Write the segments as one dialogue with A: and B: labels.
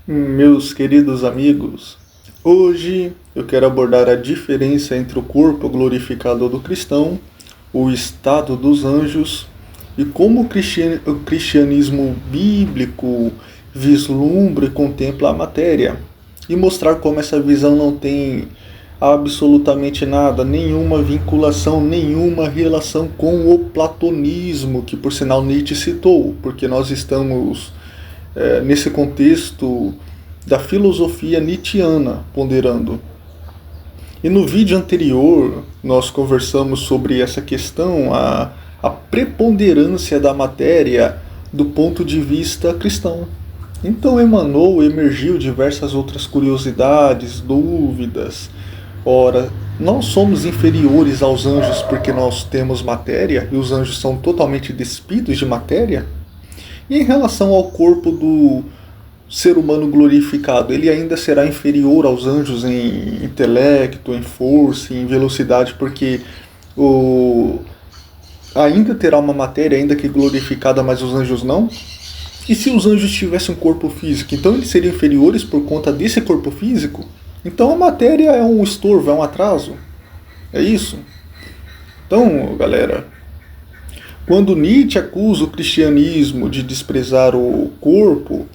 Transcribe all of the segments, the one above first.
A: Meus queridos amigos, hoje eu quero abordar a diferença entre o corpo glorificado do cristão, o estado dos anjos e como o cristianismo bíblico vislumbra e contempla a matéria, e mostrar como essa visão não tem absolutamente nada, nenhuma vinculação, nenhuma relação com o platonismo, que por sinal Nietzsche citou, porque nós estamos nesse contexto da filosofia nietzschiana ponderando. E no vídeo anterior nós conversamos sobre essa questão, a preponderância da matéria do ponto de vista cristão. Então emergiu diversas outras curiosidades, dúvidas. Ora, nós somos inferiores aos anjos porque nós temos matéria e os anjos são totalmente despidos de matéria? E em relação ao corpo do ser humano glorificado, ele ainda será inferior aos anjos em intelecto, em força, em velocidade, porque ainda terá uma matéria, ainda que glorificada, mas os anjos não? E se os anjos tivessem um corpo físico, então eles seriam inferiores por conta desse corpo físico? Então a matéria é um estorvo, é um atraso? É isso? Então, galera, quando Nietzsche acusa o cristianismo de desprezar o corpo,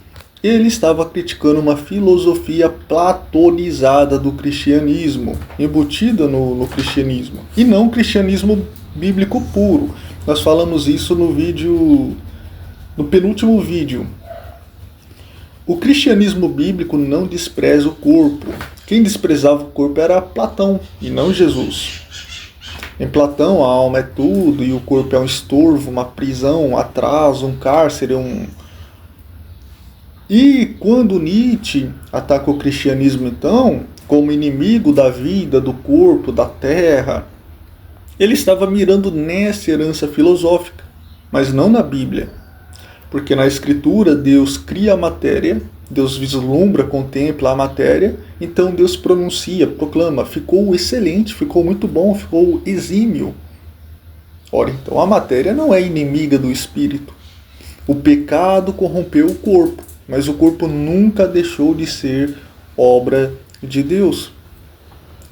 A: ele estava criticando uma filosofia platonizada do cristianismo, embutida no cristianismo, e não o cristianismo bíblico puro. Nós falamos isso no penúltimo vídeo. O cristianismo bíblico não despreza o corpo. Quem desprezava o corpo era Platão, e não Jesus. Em Platão, a alma é tudo e o corpo é um estorvo, uma prisão, um atraso, um cárcere, E quando Nietzsche ataca o cristianismo, então, como inimigo da vida, do corpo, da terra, ele estava mirando nessa herança filosófica, mas não na Bíblia. Porque na Escritura Deus cria a matéria, Deus vislumbra, contempla a matéria, então Deus pronuncia, proclama, ficou excelente, ficou muito bom, ficou exímio. Ora, então a matéria não é inimiga do espírito. O pecado corrompeu o corpo, mas o corpo nunca deixou de ser obra de Deus.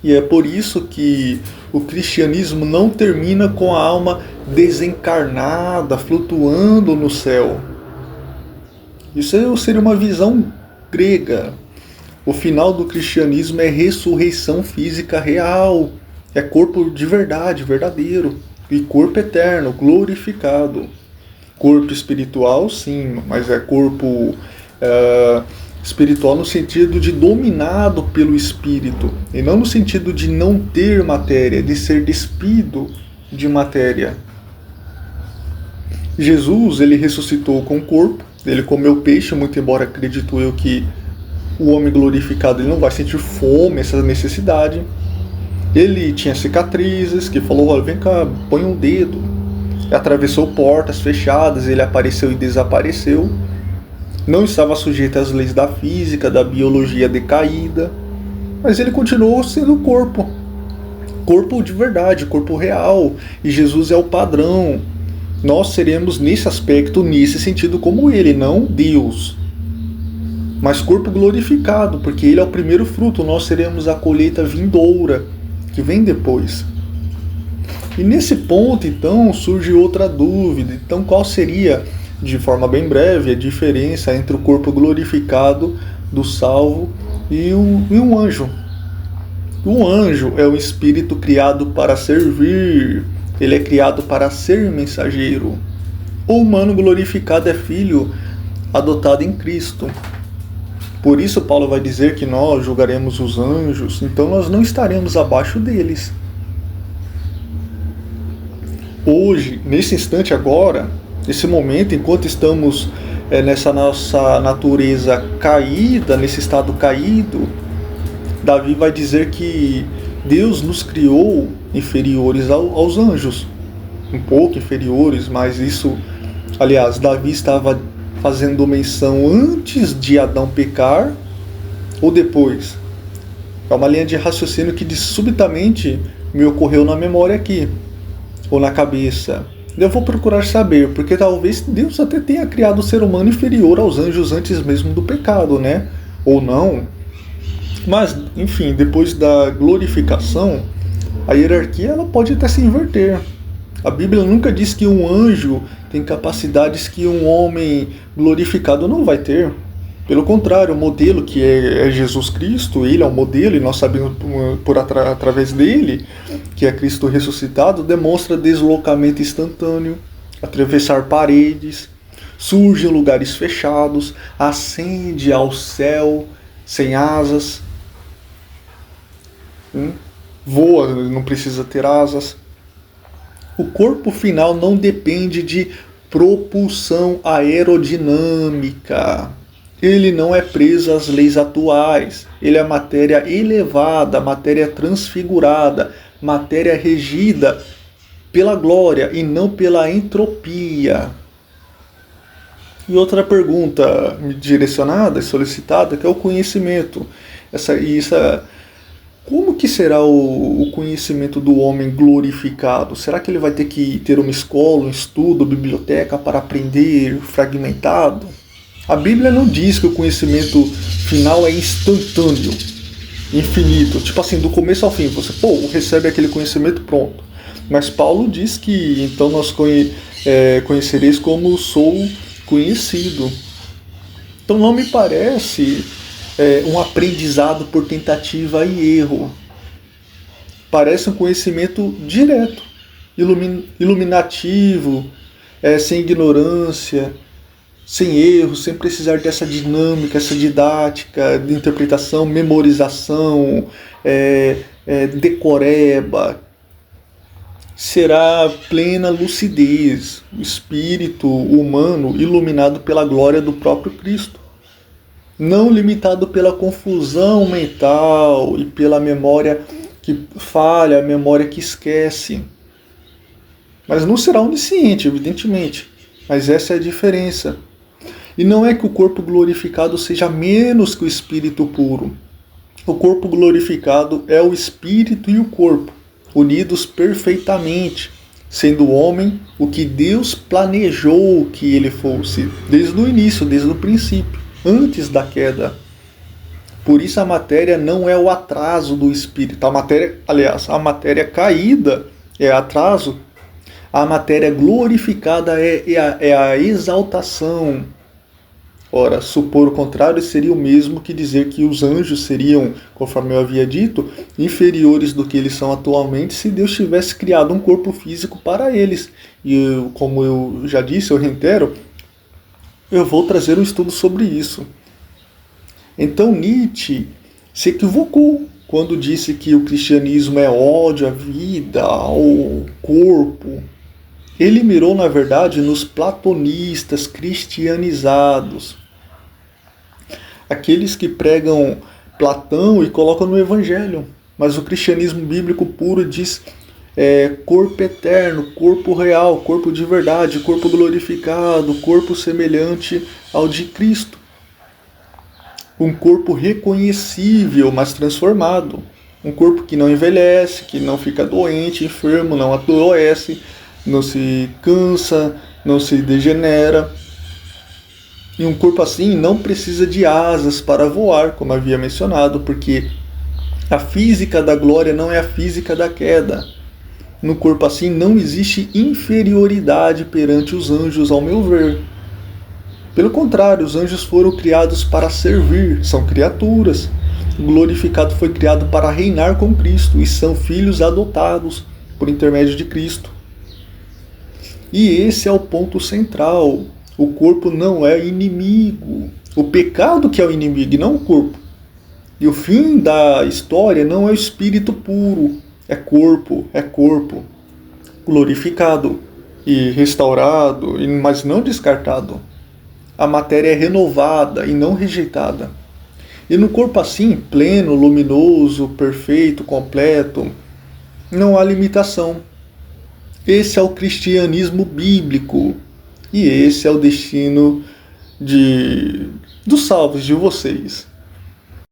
A: E é por isso que o cristianismo não termina com a alma desencarnada, flutuando no céu. Isso seria uma visão grega. O final do cristianismo é ressurreição física real. É corpo de verdade, verdadeiro. E corpo eterno, glorificado. Corpo espiritual, sim, mas é corpo espiritual no sentido de dominado pelo espírito. E não no sentido de não ter matéria, de ser despido de matéria. Jesus, ele ressuscitou com o corpo. Ele comeu peixe, muito embora acredito eu que o homem glorificado ele não vai sentir fome, essa necessidade. Ele tinha cicatrizes, que falou, olha, vem cá, põe um dedo. Atravessou portas fechadas, ele apareceu e desapareceu. Não estava sujeito às leis da física, da biologia decaída, mas ele continuou sendo corpo. Corpo de verdade, corpo real. E Jesus é o padrão. Nós seremos nesse aspecto, nesse sentido como ele, não Deus. Mas corpo glorificado, porque ele é o primeiro fruto, nós seremos a colheita vindoura, que vem depois. E nesse ponto, então, surge outra dúvida. Então, qual seria, de forma bem breve, a diferença entre o corpo glorificado do salvo e um anjo? O anjo é um espírito criado para servir. Ele é criado para ser mensageiro. O humano glorificado é filho adotado em Cristo. Por isso Paulo vai dizer que nós julgaremos os anjos, então nós não estaremos abaixo deles. Hoje, nesse instante agora, nesse momento, enquanto estamos nessa nossa natureza caída, nesse estado caído, Davi vai dizer que Deus nos criou inferiores aos anjos, um pouco inferiores, mas isso, aliás, Davi estava fazendo menção antes de Adão pecar ou depois? É uma linha de raciocínio que subitamente me ocorreu na memória aqui, ou na cabeça. Eu vou procurar saber, porque talvez Deus até tenha criado o ser humano inferior aos anjos antes mesmo do pecado, né? ou não. Mas, enfim, depois da glorificação, a hierarquia ela pode até se inverter. A Bíblia nunca diz que um anjo tem capacidades que um homem glorificado não vai ter. Pelo contrário, o modelo que é Jesus Cristo, ele é o modelo e nós sabemos através dele, que é Cristo ressuscitado, demonstra deslocamento instantâneo, atravessar paredes, surge em lugares fechados, ascende ao céu sem asas, voa, não precisa ter asas. O corpo final não depende de propulsão aerodinâmica. Ele não é preso às leis atuais. Ele é matéria elevada, matéria transfigurada, matéria regida pela glória e não pela entropia. E outra pergunta direcionada e solicitada, que é o conhecimento. Como que será o conhecimento do homem glorificado? Será que ele vai ter que ter uma escola, um estudo, biblioteca para aprender fragmentado? A Bíblia não diz que o conhecimento final é instantâneo, infinito. Tipo assim, do começo ao fim, você recebe aquele conhecimento pronto. Mas Paulo diz que então nós conhecereis como sou conhecido. Então não me parece um aprendizado por tentativa e erro. Parece um conhecimento direto, iluminativo, sem ignorância, sem erro, sem precisar dessa dinâmica, essa didática de interpretação, memorização, decoreba. Será plena lucidez, o espírito humano iluminado pela glória do próprio Cristo. Não limitado pela confusão mental e pela memória que falha, a memória que esquece. Mas não será onisciente, evidentemente. Mas essa é a diferença. E não é que o corpo glorificado seja menos que o espírito puro. O corpo glorificado é o espírito e o corpo, unidos perfeitamente, sendo o homem o que Deus planejou que ele fosse, desde o início, desde o princípio, antes da queda. Por isso a matéria não é o atraso do espírito. A matéria caída é atraso. A matéria glorificada é a exaltação. Ora, supor o contrário seria o mesmo que dizer que os anjos seriam, conforme eu havia dito, inferiores do que eles são atualmente se Deus tivesse criado um corpo físico para eles. E como eu já disse, eu reitero, eu vou trazer um estudo sobre isso. Então Nietzsche se equivocou quando disse que o cristianismo é ódio à vida, ao corpo. Ele mirou, na verdade, nos platonistas cristianizados. Aqueles que pregam Platão e colocam no Evangelho. Mas o cristianismo bíblico puro diz corpo eterno, corpo real, corpo de verdade, corpo glorificado, corpo semelhante ao de Cristo. Um corpo reconhecível, mas transformado. Um corpo que não envelhece, que não fica doente, enfermo, não adoece, não se cansa, não se degenera. E um corpo assim não precisa de asas para voar, como havia mencionado, porque a física da glória não é a física da queda. No corpo assim não existe inferioridade perante os anjos, ao meu ver. Pelo contrário, os anjos foram criados para servir, são criaturas. O glorificado foi criado para reinar com Cristo e são filhos adotados por intermédio de Cristo. E esse é o ponto central. O corpo não é inimigo. O pecado que é o inimigo, e não o corpo. E o fim da história não é o espírito puro. É corpo glorificado e restaurado, mas não descartado. A matéria é renovada e não rejeitada. E no corpo assim, pleno, luminoso, perfeito, completo, não há limitação. Esse é o cristianismo bíblico. E esse é o destino dos salvos, de vocês.